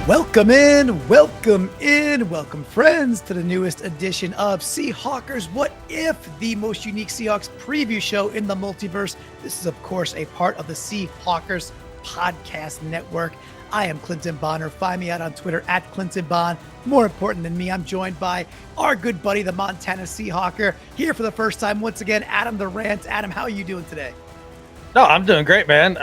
Welcome welcome friends to the newest edition of Seahawkers What If, the most unique Seahawks preview show in the multiverse. This is, of course, a part of the Seahawkers podcast network. I am Clinton Bonner. Find me out on Twitter at Clinton Bon. More important than me, I'm joined by our good buddy, the Montana Seahawker, here for the first time once again, Adam the Rant. Adam, how are you doing today? No, I'm doing great, man.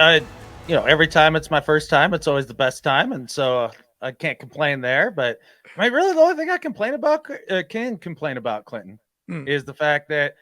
Every time it's my first time, it's always the best time, and so I can't complain there. But really the only thing I can complain about, Clinton, is the fact that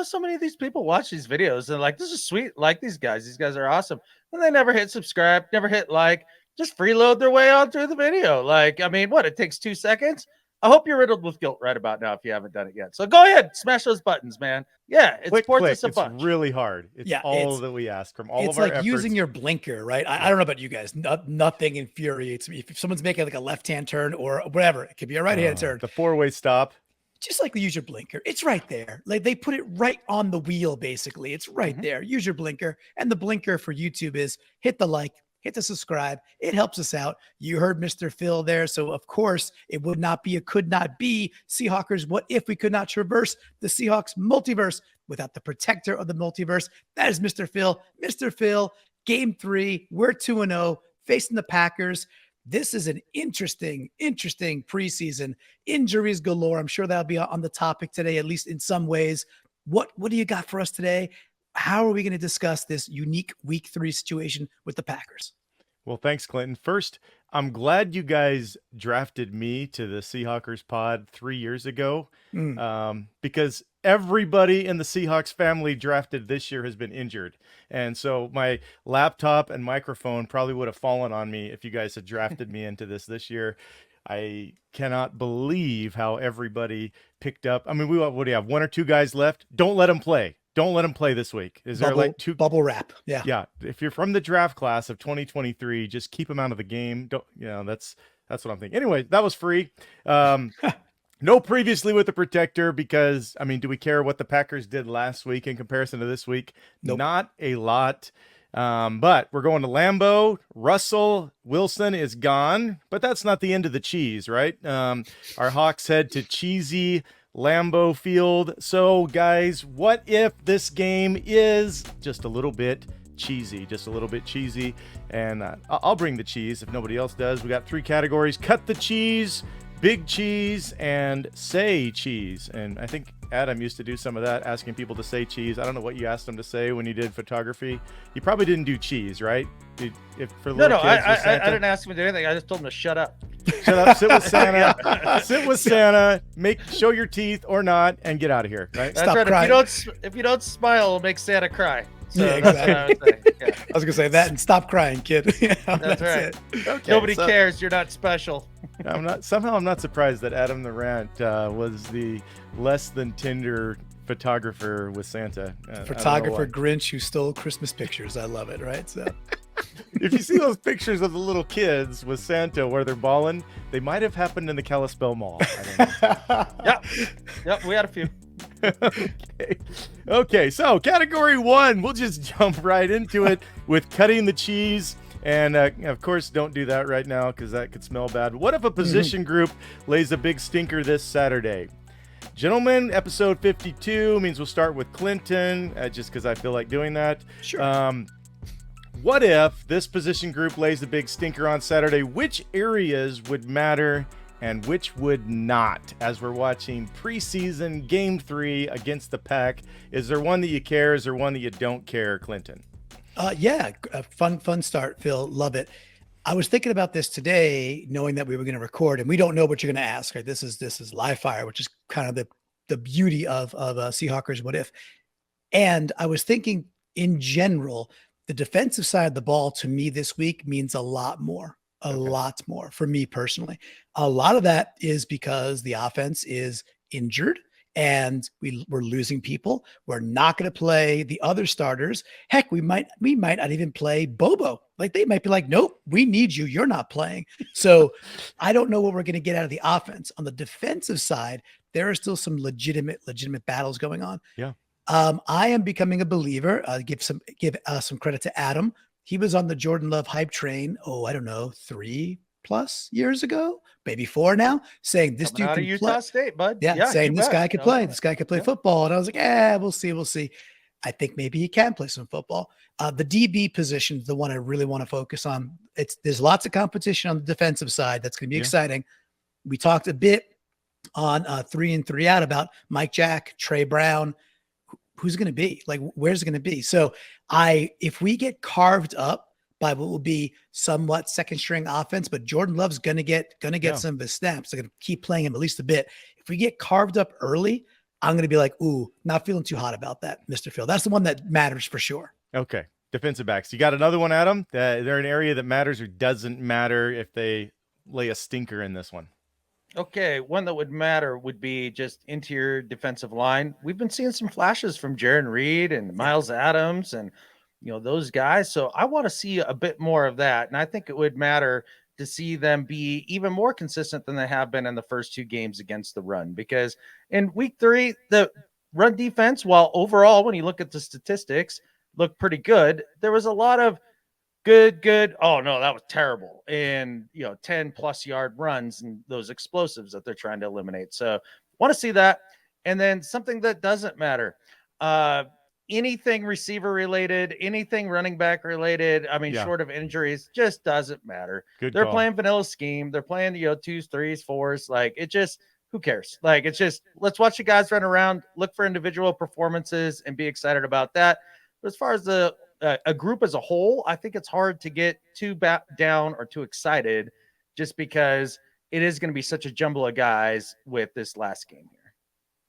so many of these people watch these videos and like, this is sweet, like these guys are awesome, and they never hit subscribe, never hit like, just freeload their way on through the video. Like, I mean, what, it takes 2 seconds? I hope you're riddled with guilt right about now if you haven't done it yet. So go ahead, smash those buttons, man. Yeah, it supports us a bunch. It's really hard. It's all that we ask from all of our efforts. It's like using your blinker, right? I don't know about you guys. Nothing infuriates me. If someone's making like a left-hand turn or whatever, it could be a right-hand turn. The four-way stop. Just like use your blinker. It's right there. Like they put it right on the wheel, basically. It's right there. Use your blinker. And the blinker for YouTube is hit the like, hit the subscribe. It helps us out. You heard Mr. Phil there. So, of course, it could not be Seahawkers. What if we could not traverse the Seahawks multiverse without the protector of the multiverse? That is Mr. Phil. Mr. Phil, game 3. We're 2-0 facing the Packers. This is an interesting preseason. Injuries galore. I'm sure that'll be on the topic today, at least in some ways. What do you got for us today? How are we going to discuss this unique week 3 situation with the Packers? Well, thanks, Clinton. First, I'm glad you guys drafted me to the Seahawkers pod 3 years ago because everybody in the Seahawks family drafted this year has been injured. And so my laptop and microphone probably would have fallen on me if you guys had drafted me into this year. I cannot believe how everybody picked up. I mean, what do you have? 1 or 2 guys left? Don't let them play. Don't let them play this week. Is there like 2 bubble wrap? Yeah. Yeah. If you're from the draft class of 2023, just keep them out of the game. Don't, that's what I'm thinking. Anyway, that was free. No previously with the protector because, I mean, do we care what the Packers did last week in comparison to this week? Nope. Not a lot. But we're going to Lambeau. Russell Wilson is gone, but that's not the end of the cheese, right? Our Hawks head to cheesy Lambeau Field. So, guys, what if this game is just a little bit cheesy? And I'll bring the cheese if nobody else does. We got 3 categories: cut the cheese, big cheese, and say cheese. And I think Adam used to do some of that, asking people to say cheese. I don't know what you asked them to say when you did photography. You probably didn't do cheese, right? I didn't ask him to do anything. I just told him to shut up. Shut up, sit with Santa. Sit with Santa, show your teeth or not, and get out of here. Right? That's stop right. Crying. If you don't smile, it'll make Santa cry. So yeah, exactly. I was gonna say that and stop crying, kid. That's right. Okay, nobody cares. You're not special. I'm not surprised that Adam the Rant was the less than tender photographer with Santa. Photographer Grinch who stole Christmas pictures. I love it. Right. So. If you see those pictures of the little kids with Santa where they're balling, they might have happened in the Kalispell Mall. I don't know. Yep, we had a few. Okay, so category 1, we'll just jump right into it with cutting the cheese. And of course, don't do that right now because that could smell bad. What if a position group lays a big stinker this Saturday? Gentlemen, episode 52 means we'll start with Clinton, just because I feel like doing that. Sure. What if this position group lays a big stinker on Saturday? Which areas would matter and which would not? As we're watching preseason game 3 against the Pack, is there one that you care? Is there one that you don't care, Clinton? Yeah, a fun start, Phil. Love it. I was thinking about this today, knowing that we were going to record, and we don't know what you're going to ask. Right? This is live fire, which is kind of the beauty of Seahawkers What If. And I was thinking, in general, the defensive side of the ball to me this week means a lot more for me personally. A lot of that is because the offense is injured and we're losing people. We're not going to play the other starters. Heck, we might not even play Bobo. Like they might be like, nope, we need you. You're not playing. So I don't know what we're going to get out of the offense. On the defensive side, there are still some legitimate battles going on. Yeah. I am becoming a believer. Give some credit to Adam. He was on the Jordan Love hype train. Oh, I don't know, 3 plus years ago, maybe 4 now, saying this Coming dude out of can Utah play. State, bud. Yeah, Yeah, saying you this bet. guy could No play. doubt. This guy could play Yeah. football. And I was like, we'll see. We'll see. I think maybe he can play some football. The DB position is the one I really want to focus on. There's lots of competition on the defensive side. That's going to be exciting. We talked a bit on 3 and 3 out about Mike Jack, Trey Brown. Who's going to be like, where's it going to be? So if we get carved up by what will be somewhat second string offense, but Jordan Love's going to get some of his snaps. They're going to keep playing him at least a bit. If we get carved up early, I'm going to be like, ooh, not feeling too hot about that, Mr. Phil. That's the one that matters for sure. Okay. Defensive backs. You got another one, Adam? They're an area that matters or doesn't matter if they lay a stinker in this one. Okay, one that would matter would be just interior defensive line. We've been seeing some flashes from Jaron Reed and Miles Adams and those guys. So I want to see a bit more of that. And I think it would matter to see them be even more consistent than they have been in the first 2 games against the run. Because in week 3, the run defense, while overall, when you look at the statistics, looked pretty good, there was a lot of good. Oh no, that was terrible. And 10+ yard runs and those explosives that they're trying to eliminate. So want to see that. And then something that doesn't matter. Anything receiver related, anything running back related. I mean, short of injuries, just doesn't matter. They're playing vanilla scheme. They're playing 2s, 3s, 4s. Like it just, who cares? Like it's just, let's watch the guys run around, look for individual performances, and be excited about that. But as far as a group as a whole, I think it's hard to get too down or too excited, just because it is going to be such a jumble of guys with this last game here.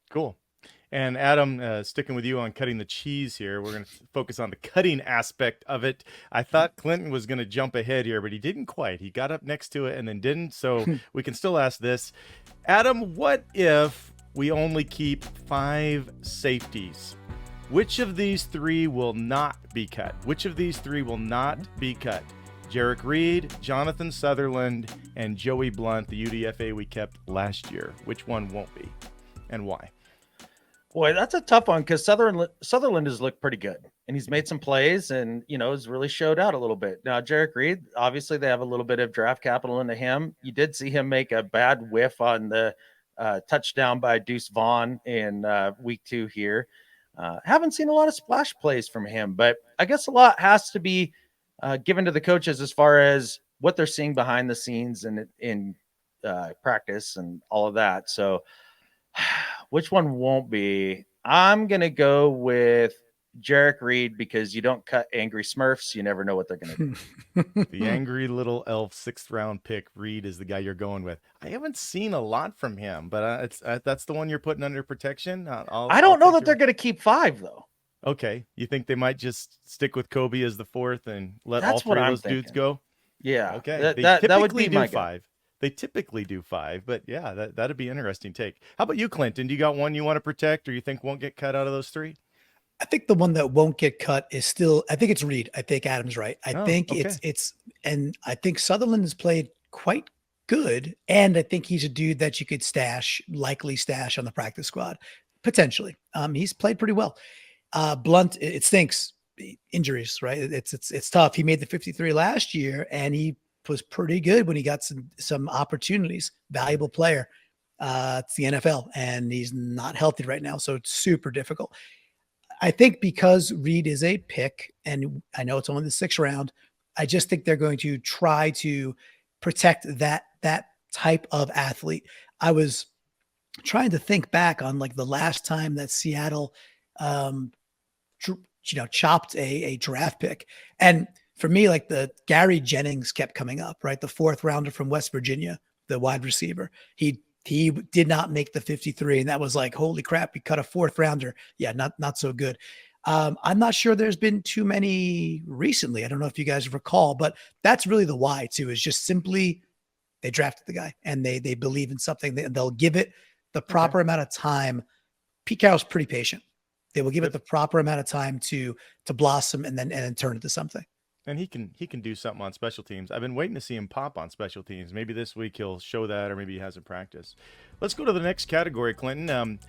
Cool. And Adam, sticking with you on cutting the cheese here, we're going to focus on the cutting aspect of it. I thought Clinton was going to jump ahead here, but he didn't quite. He got up next to it and then didn't. So we can still ask this. Adam, what if we only keep 5 safeties? Which of these 3 will not be cut? Which of these 3 will not be cut? Jarek Reed, Jonathan Sutherland, and Joey Blunt, the UDFA we kept last year. Which one won't be, and why? Boy, that's a tough one, because Sutherland has looked pretty good, and he's made some plays, and has really showed out a little bit. Now, Jarek Reed, obviously they have a little bit of draft capital into him. You did see him make a bad whiff on the touchdown by Deuce Vaughn in week 2 here. Haven't seen a lot of splash plays from him, but I guess a lot has to be given to the coaches as far as what they're seeing behind the scenes and in practice and all of that. So which one won't be? I'm going to go with Jarek Reed, because you don't cut angry Smurfs. You never know what they're going to do. The angry little elf 6th round pick, Reed, is the guy you're going with. I haven't seen a lot from him, but that's the one you're putting under protection. I don't know that they're going to keep 5 though. Okay. You think they might just stick with Kobe as the 4th and let That's all 3 of those thinking. dudes go? Yeah. Okay. That would be do my 5. They typically do 5, but yeah, that'd be an interesting take. How about you, Clinton? Do you got one you want to protect or you think won't get cut out of those 3? I think the one that won't get cut is still, I think it's Reed. I think Adam's right. I think it's, and I think Sutherland has played quite good. And I think he's a dude that you could likely stash on the practice squad, potentially. He's played pretty well. Blunt, it stinks. Injuries, right? It's tough. He made the 53 last year, and he was pretty good when he got some opportunities. Valuable player. It's the NFL, and he's not healthy right now, so it's super difficult. I think because Reed is a pick, and I know it's only the 6th round, I just think they're going to try to protect that type of athlete. I was trying to think back on like the last time that Seattle, chopped a draft pick. And for me, like the Gary Jennings kept coming up, right? The 4th rounder from West Virginia, the wide receiver. He did not make the 53. And that was like, holy crap, he cut a 4th rounder. Yeah, not so good. I'm not sure there's been too many recently. I don't know if you guys recall, but that's really the why too, is just simply they drafted the guy and they believe in something. They'll give it the proper amount of time. Pete Carroll's pretty patient. They will give it the proper amount of time to blossom and then turn into something. And he can do something on special teams. I've been waiting to see him pop on special teams. Maybe this week he'll show that, or maybe he hasn't practiced. Let's go to the next category, Clinton.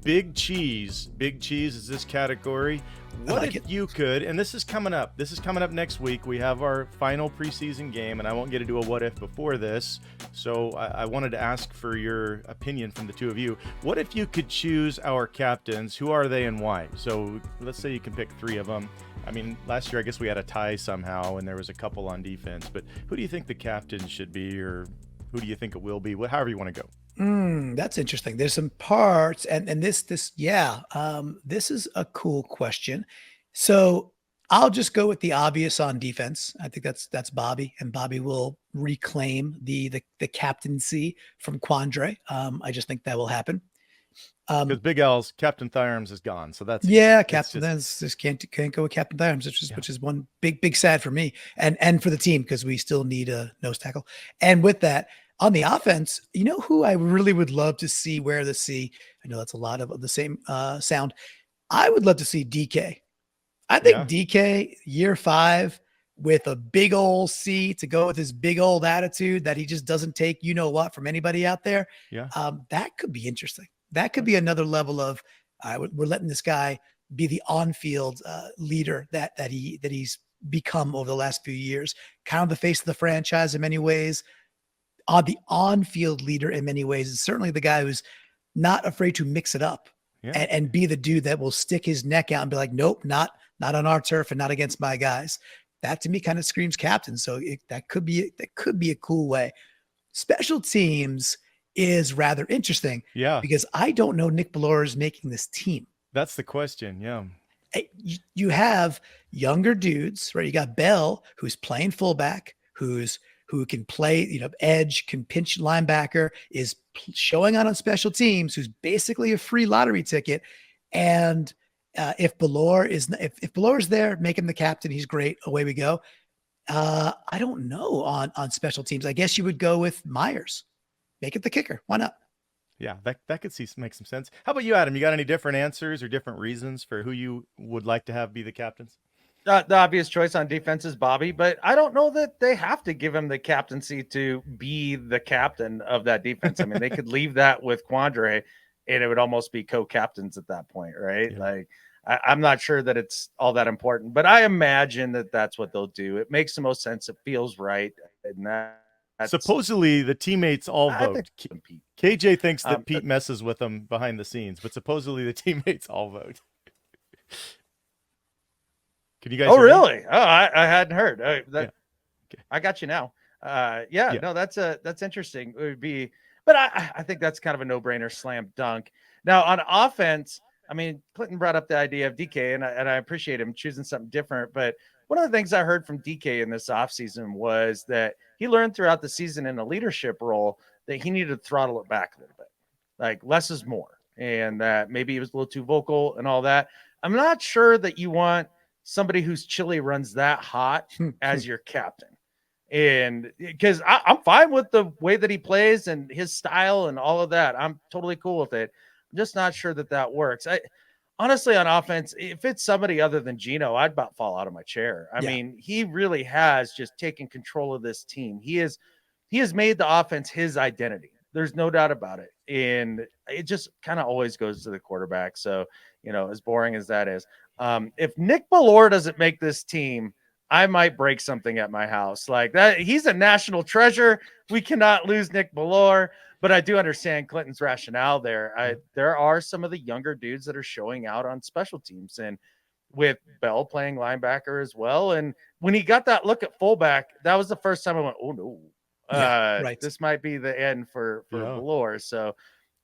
Big cheese. Big cheese is this category. What like if it. you could, and this is coming up. This is coming up next week. We have our final preseason game, and I won't get to do a what if before this. So I wanted to ask for your opinion from the two of you. What if you could choose our captains? Who are they and why? So let's say you can pick 3 of them. I mean, last year I guess we had a tie somehow, and there was a couple on defense. But who do you think the captain should be, or who do you think it will be? However you want to go. That's interesting. There's some parts, and this yeah. This is a cool question. So I'll just go with the obvious on defense. I think that's Bobby, and Bobby will reclaim the captaincy from Quandre. I just think that will happen. Because Big L's Captain Thyarms is gone, so that's Yeah, it's Captain. just- Just can't go with Captain Thyarms, Yeah. which is one big sad for me and for the team because we still need a nose tackle. And with that, on the offense, you know who I really would love to see wear the C. I know that's a lot of the same sound. I would love to see DK. I think Yeah. DK year 5 with a big old C to go with his big old attitude that he just doesn't take you know what from anybody out there. Yeah. That could be interesting. That could be another level of we're letting this guy be the on-field leader that he's become over the last few years, kind of the face of the franchise in many ways, the on-field leader in many ways, is certainly the guy who's not afraid to mix it up Yeah. and be the dude that will stick his neck out and be like, nope, not on our turf and not against my guys. That to me kind of screams captain. So that could be a cool way. Special teams is rather interesting Yeah. because I don't know Nick Ballore is making this team. That's the question. Yeah. You have younger dudes, right? You got Bell, who's playing fullback, who can play, edge, can pinch linebacker, is showing on special teams, who's basically a free lottery ticket. And if Ballore is there, make him the captain, he's great. Away we go. I don't know on special teams. I guess you would go with Myers. Make it the kicker. Why not? Yeah, that could make some sense. How about you, Adam? You got any different answers or different reasons for who you would like to have be the captains? The obvious choice on defense is Bobby, but I don't know that they have to give him the captaincy to be the captain of that defense. I mean, they could leave that with Quandre, and it would almost be co-captains at that point, right? Yeah. Like, I'm not sure that it's all that important, but I imagine that that's what they'll do. It makes the most sense. It feels right, and that's Supposedly the teammates all I vote. think Pete. KJ thinks that Pete but- messes with them behind the scenes, but supposedly the teammates all vote. Can you guys? Oh, hear me? really? Oh, I hadn't heard. Yeah. Okay. I got you now. Yeah. No, that's interesting. It would be, but I think that's kind of a no-brainer, slam dunk. Now on offense, I mean, Clinton brought up the idea of DK, and I appreciate him choosing something different. But one of the things I heard from DK in this offseason was that he learned throughout the season in a leadership role that he needed to throttle it back a little bit, like less is more, and that maybe he was a little too vocal and all that. I'm not sure that you want somebody whose chili runs that hot as your captain. And because I'm fine with the way that he plays and his style and all of that, I'm totally cool with it. I'm just not sure that works. Honestly, on offense, if it's somebody other than Gino, I'd about fall out of my chair. I mean, he really has just taken control of this team. He has made the offense his identity. There's no doubt about it. And it just kind of always goes to the quarterback. So, as boring as that is, if Nick Ballore doesn't make this team, I might break something at my house like that. He's a national treasure. We cannot lose Nick Ballore, but I do understand Clinton's rationale there. There are some of the younger dudes that are showing out on special teams, and with Bell playing linebacker as well. And when he got that look at fullback, that was the first time I went, oh no, right. This might be the end for Yeah. Ballore. So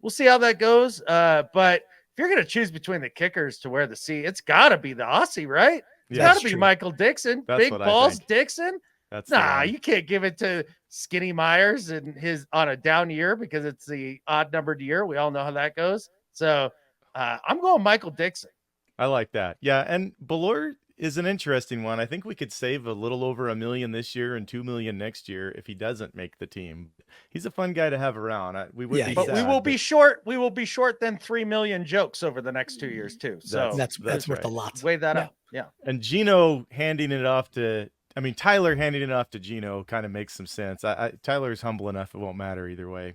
we'll see how that goes. But if you're going to choose between the kickers to wear the C, it's got to be the Aussie, right? It's Yeah, got that's to be true. Michael Dixon. That's Big what I balls think. Dixon. That's the Nah, one. you can't give it to Skinny Myers and his on a down year because it's the odd numbered year. We all know how that goes. So I'm going Michael Dixon. I like that. Yeah, and Ballore is an interesting one. I think we could save a little over $1 million this year and $2 million next year if he doesn't make the team. He's a fun guy to have around. We would Yeah, be he But is. we sad, will be short. We will be short than 3 million jokes over the next 2 years too. So That's That's worth right. a lot. weigh that Yeah. up. Yeah. And Gino handing it off to, Tyler handing it off to Gino kind of makes some sense. Tyler's humble enough; it won't matter either way.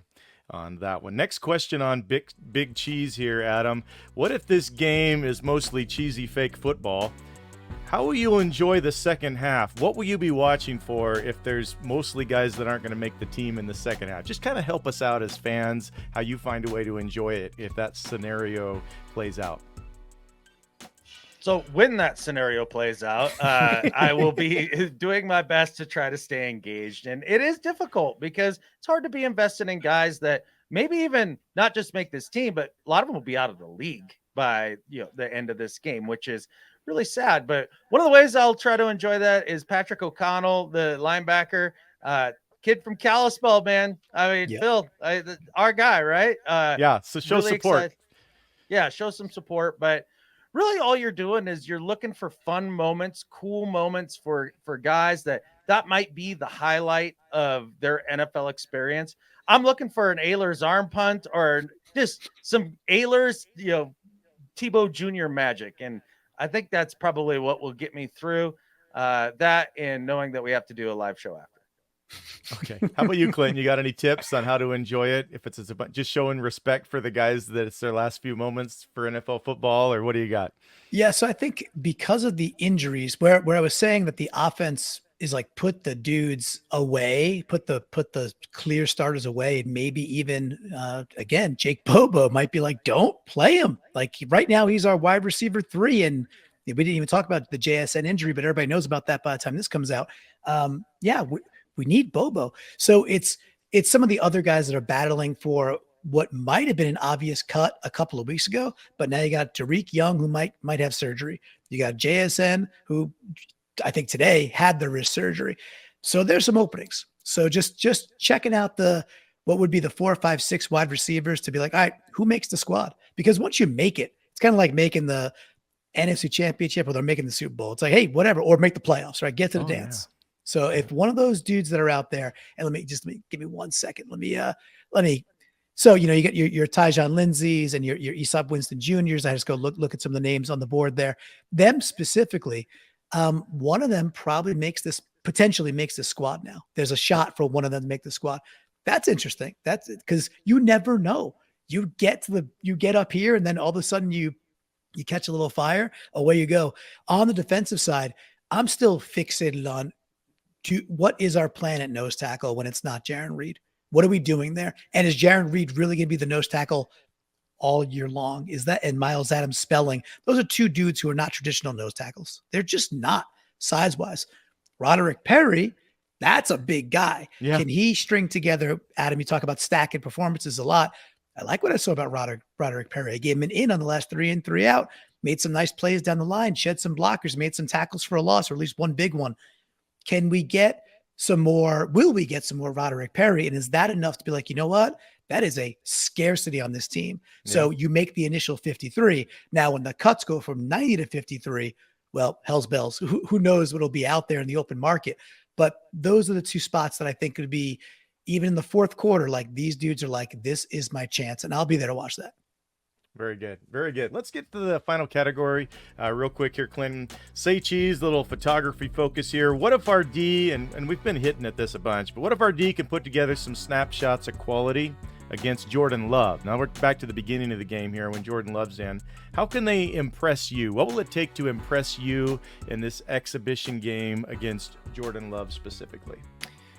on that one. Next question on Big Cheese here, Adam. What if this game is mostly cheesy fake football? How will you enjoy the second half? What will you be watching for if there's mostly guys that aren't going to make the team in the second half? Just kind of help us out as fans, how you find a way to enjoy it if that scenario plays out. So when that scenario plays out, I will be doing my best to try to stay engaged. And it is difficult because it's hard to be invested in guys that maybe even not just make this team, but a lot of them will be out of the league by the end of this game, which is really sad. But one of the ways I'll try to enjoy that is Patrick O'Connell, the linebacker, kid from Kalispell, man. I mean, Yep. Phil, our guy, right? Yeah, so show really support. excited. Yeah, show some support. But really all you're doing is you're looking for fun moments, cool moments for guys that might be the highlight of their NFL experience. I'm looking for an Ehlers arm punt or just some Ehlers, Tebow Jr. magic. And I think that's probably what will get me through that, and knowing that we have to do a live show after. Okay. How about you, Clinton? You got any tips on how to enjoy it? If it's just showing respect for the guys that it's their last few moments for NFL football, or what do you got? Yeah, so I think because of the injuries, where I was saying that the offense is like put the dudes away, put the clear starters away, and maybe even again, Jake Bobo might be like, don't play him. Like right now, he's our wide receiver 3, and we didn't even talk about the JSN injury, but everybody knows about that by the time this comes out. Yeah, we need Bobo. So it's some of the other guys that are battling for what might have been an obvious cut a couple of weeks ago, but now you got Tariq Young, who might have surgery. You got JSN, who I think today had the wrist surgery. So there's some openings. So just checking out what would be the 4, 5, 6 wide receivers to be like, all right, who makes the squad? Because once you make it, it's kind of like making the NFC Championship or they're making the Super Bowl. It's like, hey, whatever, or make the playoffs, right? Get to the dance. Yeah. So if one of those dudes that are out there, and let me give me 1 second. Let me. So, you get your Tyjon Lindsey's and your Easop Winston Juniors. I just go look at some of the names on the board there. Them specifically, one of them potentially makes this squad now. There's a shot for one of them to make the squad. That's interesting. That's because you never know. You get up here and then all of a sudden you catch a little fire, away you go. On the defensive side, I'm still fixated on what is our plan at nose tackle when it's not Jarran Reed? What are we doing there? And is Jarran Reed really going to be the nose tackle all year long? Is that, and Miles Adams Spelling? Those are 2 dudes who are not traditional nose tackles. They're just not size-wise. Roderick Perry, that's a big guy. Yeah. Can he string together? Adam, you talk about stacking performances a lot. I like what I saw about Roderick Perry. I gave him an in on the last 3 in, 3 out, made some nice plays down the line, shed some blockers, made some tackles for a loss, or at least one big one. Can we get some more? Will we get some more Roderick Perry? And is that enough to be like, you know what? That is a scarcity on this team. Yeah. So you make the initial 53. Now, when the cuts go from 90 to 53, well, hell's bells. Who knows what'll be out there in the open market? But those are the 2 spots that I think could be, even in the fourth quarter, like these dudes are like, this is my chance. And I'll be there to watch that. Very good. Very good. Let's get to the final category real quick here, Clinton. Say Cheese, little photography focus here. What if our D, and we've been hitting at this a bunch, but what if our D can put together some snapshots of quality against Jordan Love? Now we're back to the beginning of the game here when Jordan Love's in. How can they impress you? What will it take to impress you in this exhibition game against Jordan Love specifically?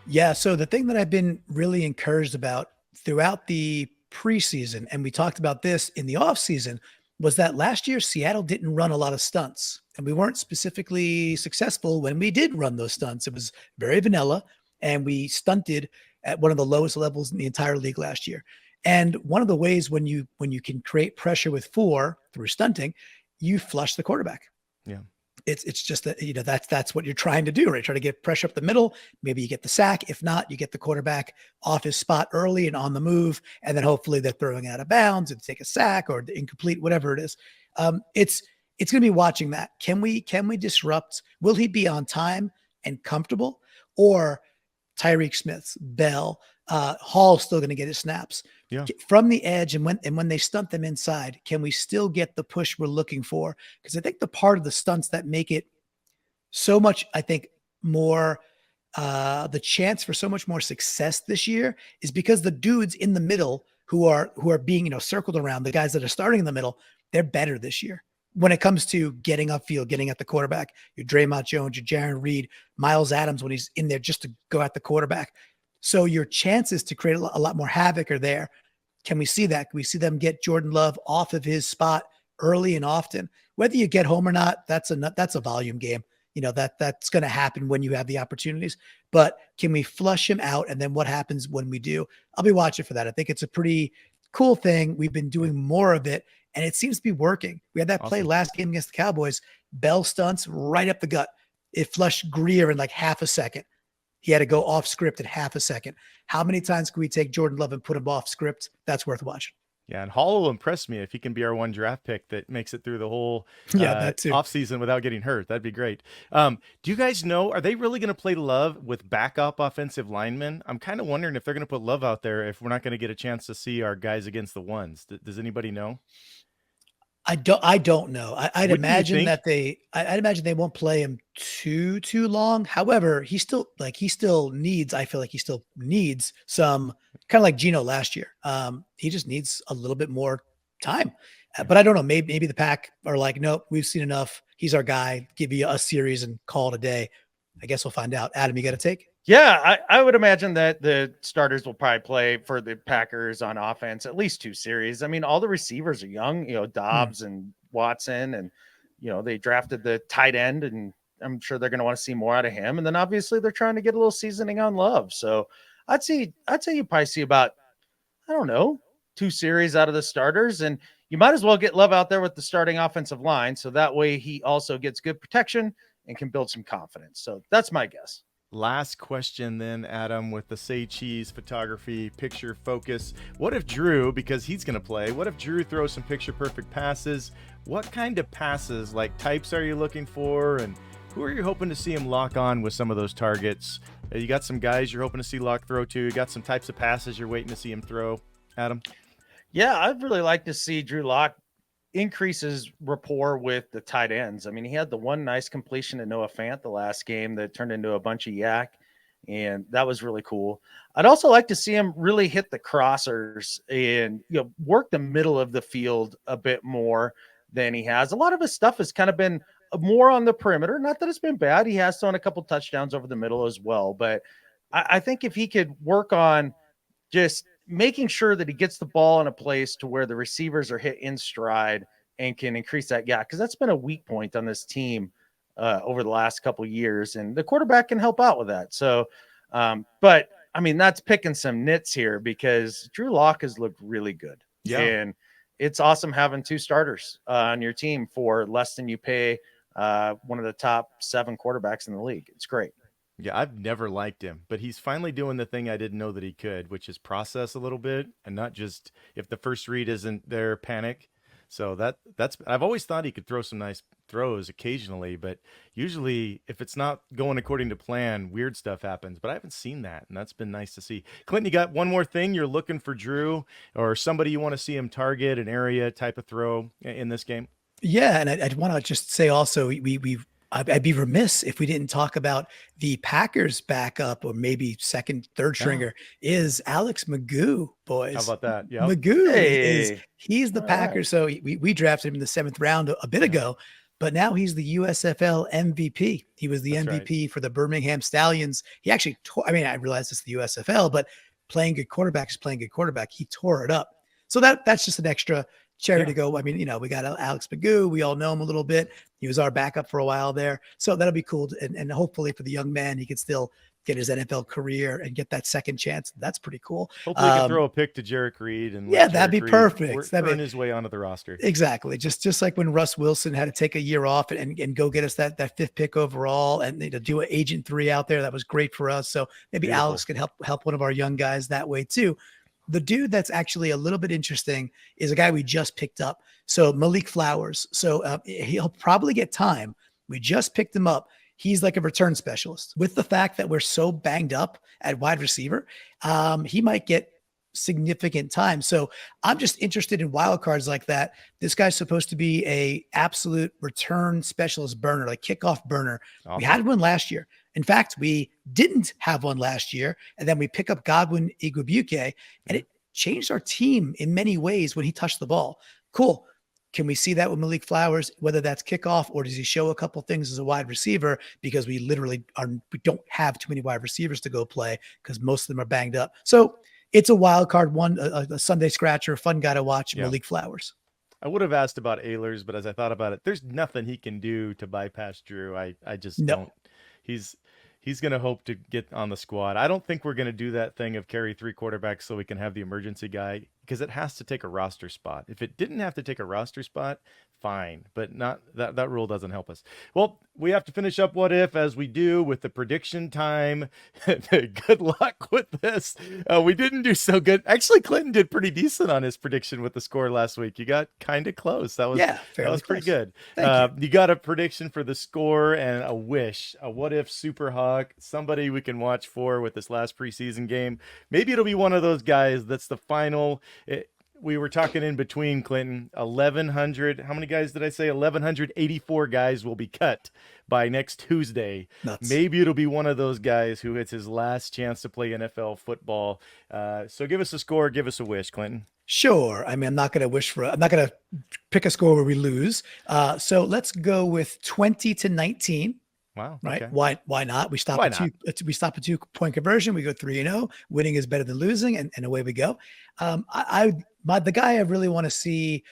Yeah, so the thing that I've been really encouraged about throughout the preseason, and we talked about this in the offseason, was that last year Seattle didn't run a lot of stunts, and we weren't specifically successful when we did run those stunts. It was very vanilla, and we stunted at one of the lowest levels in the entire league last year. And one of the ways when you can create pressure with 4 through stunting, you flush the quarterback. Yeah. It's just that, that's what you're trying to do, right? Try to get pressure up the middle. Maybe you get the sack. If not, you get the quarterback off his spot early and on the move. And then hopefully they're throwing out of bounds and take a sack or incomplete, whatever it is. It's going to be watching that. Can we disrupt? Will he be on time and comfortable? Or Tyreek Smith, Bell, Hall's still going to get his snaps from the edge. And when they stunt them inside, can we still get the push we're looking for? Because I think the part of the stunts that make it so much, I think, more the chance for so much more success this year is because the dudes in the middle who are being, circled around, the guys that are starting in the middle, they're better this year when it comes to getting upfield, getting at the quarterback. Your Draymond Jones, your Jaron Reed, Miles Adams when he's in there just to go at the quarterback. So your chances to create a lot more havoc are there. Can we see that? Can we see them get Jordan Love off of his spot early and often? Whether you get home or not, that's a volume game. That's going to happen when you have the opportunities. But can we flush him out? And then what happens when we do? I'll be watching for that. I think it's a pretty cool thing. We've been doing more of it, and it seems to be working. We had that play last game against the Cowboys. Bell stunts right up the gut. It flushed Greer in like half a second. He had to go off script in half a second. How many times can we take Jordan Love and put him off script? That's worth watching. Yeah, and Hall will impress me if he can be our one draft pick that makes it through the whole offseason without getting hurt. That'd be great. Do you guys know, are they really going to play Love with backup offensive linemen? I'm kind of wondering if they're going to put Love out there if we're not going to get a chance to see our guys against the ones. Does anybody know? I don't know. I'd imagine that I'd imagine they won't play him too long. However, he still needs, I feel like he still needs some, kind of like Geno last year. He just needs a little bit more time. But I don't know. Maybe the Pack are like, nope, we've seen enough. He's our guy. Give you a series and call it a day. I guess we'll find out. Adam, you got a take? Yeah, I would imagine that the starters will probably play for the Packers on offense at least 2 series. I mean, all the receivers are young, Dobbs and Watson, and they drafted the tight end, and I'm sure they're going to want to see more out of him. And then obviously they're trying to get a little seasoning on Love. So I'd say you probably see about, I don't know, 2 series out of the starters, and you might as well get Love out there with the starting offensive line, so that way he also gets good protection and can build some confidence. So that's my guess. Last question then, Adam, with the Say Cheese photography picture focus. What if Drew, because he's going to play, what if Drew throws some picture perfect passes? What kind of passes, like types, are you looking for? And who are you hoping to see him lock on with some of those targets? You got some guys you're hoping to see Lock throw to. You got some types of passes you're waiting to see him throw. Adam? Yeah, I'd really like to see Drew Lock increases rapport with the tight ends. I mean, he had the one nice completion to Noah Fant the last game that turned into a bunch of yak, and that was really cool. I'd also like to see him really hit the crossers and work the middle of the field a bit more than he has. A lot of his stuff has kind of been more on the perimeter. Not that it's been bad. He has thrown a couple touchdowns over the middle as well, but I think if he could work on just making sure that he gets the ball in a place to where the receivers are hit in stride and can increase that gap, because that's been a weak point on this team over the last couple of years, and the quarterback can help out with that. So, but I mean, that's picking some nits here because Drew Lock has looked really good. Yeah. And it's awesome having 2 starters on your team for less than you pay one of the top 7 quarterbacks in the league. It's great. Yeah, I've never liked him, but he's finally doing the thing I didn't know that he could, which is process a little bit and not just, if the first read isn't there, panic. So that's I've always thought he could throw some nice throws occasionally, but usually if it's not going according to plan, weird stuff happens. But I haven't seen that, and that's been nice to see. Clinton, you got one more thing you're looking for Drew, or somebody you want to see him target, an area type of throw in this game? Yeah, and I'd want to just say also I'd be remiss if we didn't talk about the Packers backup, or maybe second, third stringer is Alex Magoo, boys. How about that? Yeah. Magoo he's the Packers. Right. So we drafted him in the 7th round a bit ago, but now he's the USFL MVP. He was the MVP for the Birmingham Stallions. He actually I realize it's the USFL, but playing good quarterback is playing good quarterback. He tore it up. So that's just an extra cherry to go. I mean, we got Alex Magoo. We all know him a little bit. He was our backup for a while there. So that'll be cool. And hopefully for the young man, he can still get his NFL career and get that second chance. That's pretty cool. Hopefully he can throw a pick to Jarek Reed. And that'd be perfect. That'd earn his way onto the roster. Exactly. Just like when Russ Wilson had to take a year off and go get us that 5th pick overall and to do an Agent 3 out there. That was great for us. So maybe Beautiful. Alex can help one of our young guys that way too. The dude that's actually a little bit interesting is a guy we just picked up. So Malik Flowers. So he'll probably get time. We just picked him up. He's like a return specialist. With the fact that we're so banged up at wide receiver, he might get significant time. So I'm just interested in wild cards like that. This guy's supposed to be a absolute return specialist burner, like kickoff burner. Awesome. We had one last year. In fact, we didn't have one last year. And then we pick up Godwin Igwebuike, and it changed our team in many ways when he touched the ball. Cool. Can we see that with Malik Flowers, whether that's kickoff or does he show a couple things as a wide receiver? Because we literally we don't have too many wide receivers to go play because most of them are banged up. So it's a wild card one, a Sunday scratcher, a fun guy to watch, Malik Flowers. I would have asked about Ehlers, but as I thought about it, there's nothing he can do to bypass Drew. I just don't. He's going to hope to get on the squad. I don't think we're going to do that thing of carry 3 quarterbacks so we can have the emergency guy, because it has to take a roster spot. If it didn't have to take a roster spot, fine, but not that rule doesn't help us. Well, we have to finish up What If as we do with the prediction time. Good luck with this. We didn't do so good. Actually, Clinton did pretty decent on his prediction with the score last week. You got kind of close. That was pretty good. You got a prediction for the score and a wish, a What If Super Hawk, somebody we can watch for with this last preseason game. Maybe it'll be one of those guys that's the final. We were talking in between, Clinton, 1,100. How many guys did I say? 1,184 guys will be cut by next Tuesday. Nuts. Maybe it'll be one of those guys who it's his last chance to play NFL football. So give us a score, give us a wish, Clinton. Sure. I mean, I'm not going to pick a score where we lose. So let's go with 20-19. Wow. Right. Okay. Why not? We stop at 2-point conversion. We go 3-0. Winning is better than losing, and away we go. The guy I really want to see,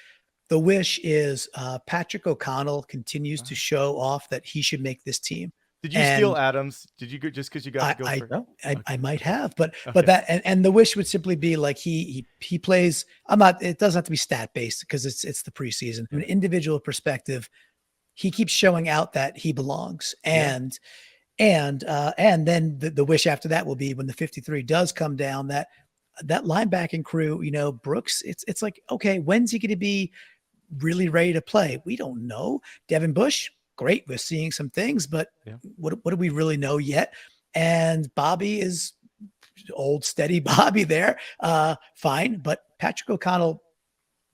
the wish is Patrick O'Connell continues to show off that he should make this team. Did you steal Adams? Did you go just because you got to go for it? I might have, but that and the wish would simply be like he plays. It doesn't have to be stat based because it's the preseason. From an individual perspective, he keeps showing out that he belongs. And then the wish after that will be when the 53 does come down, that linebacking crew, Brooks, it's like, okay, when's he going to be really ready to play? We don't know. Devin Bush, great. We're seeing some things, but what do we really know yet? And Bobby is old, steady Bobby there. Fine. But Patrick O'Connell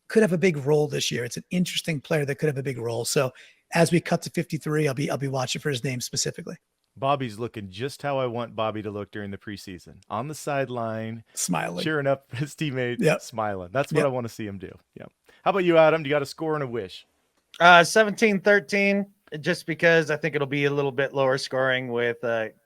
could have a big role this year. It's an interesting player that could have a big role. So as we cut to 53, I'll be watching for his name specifically. Bobby's looking just how I want Bobby to look during the preseason. On the sideline, smiling, cheering up his teammates, smiling. That's what I want to see him do. Yeah. How about you, Adam? Do you got a score and a wish? 17-13, just because I think it'll be a little bit lower scoring with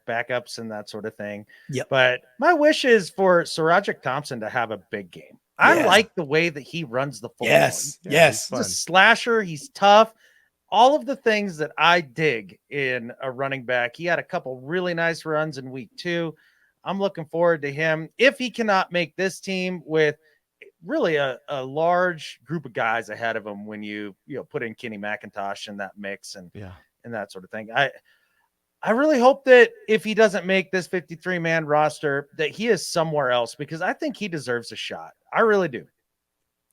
backups and that sort of thing. Yep. But my wish is for Sarajic Thompson to have a big game. I like the way that he runs the football. Yes. He's a slasher. He's tough. All of the things that I dig in a running back. He had a couple really nice runs in week 2. I'm looking forward to him. If he cannot make this team with really a large group of guys ahead of him, when you put in Kenny McIntosh in that mix and that sort of thing. I really hope that if he doesn't make this 53-man roster, that he is somewhere else, because I think he deserves a shot. I really do.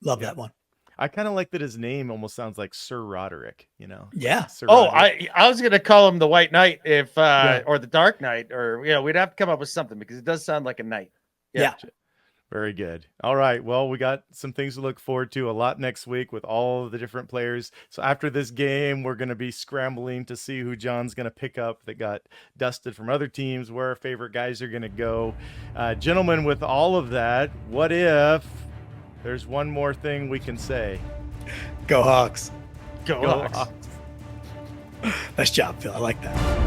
Love that one. I kind of like that his name almost sounds like Sir Roderick, Yeah. Sir Roderick. I was going to call him the White Knight or the Dark Knight, or, we'd have to come up with something, because it does sound like a knight. Yeah. Very good. All right. Well, we got some things to look forward to a lot next week with all of the different players. So after this game, we're going to be scrambling to see who John's going to pick up that got dusted from other teams, where our favorite guys are going to go. Gentlemen, with all of that, what if there's one more thing we can say? Go Hawks. Go Hawks. Nice job, Phil. I like that.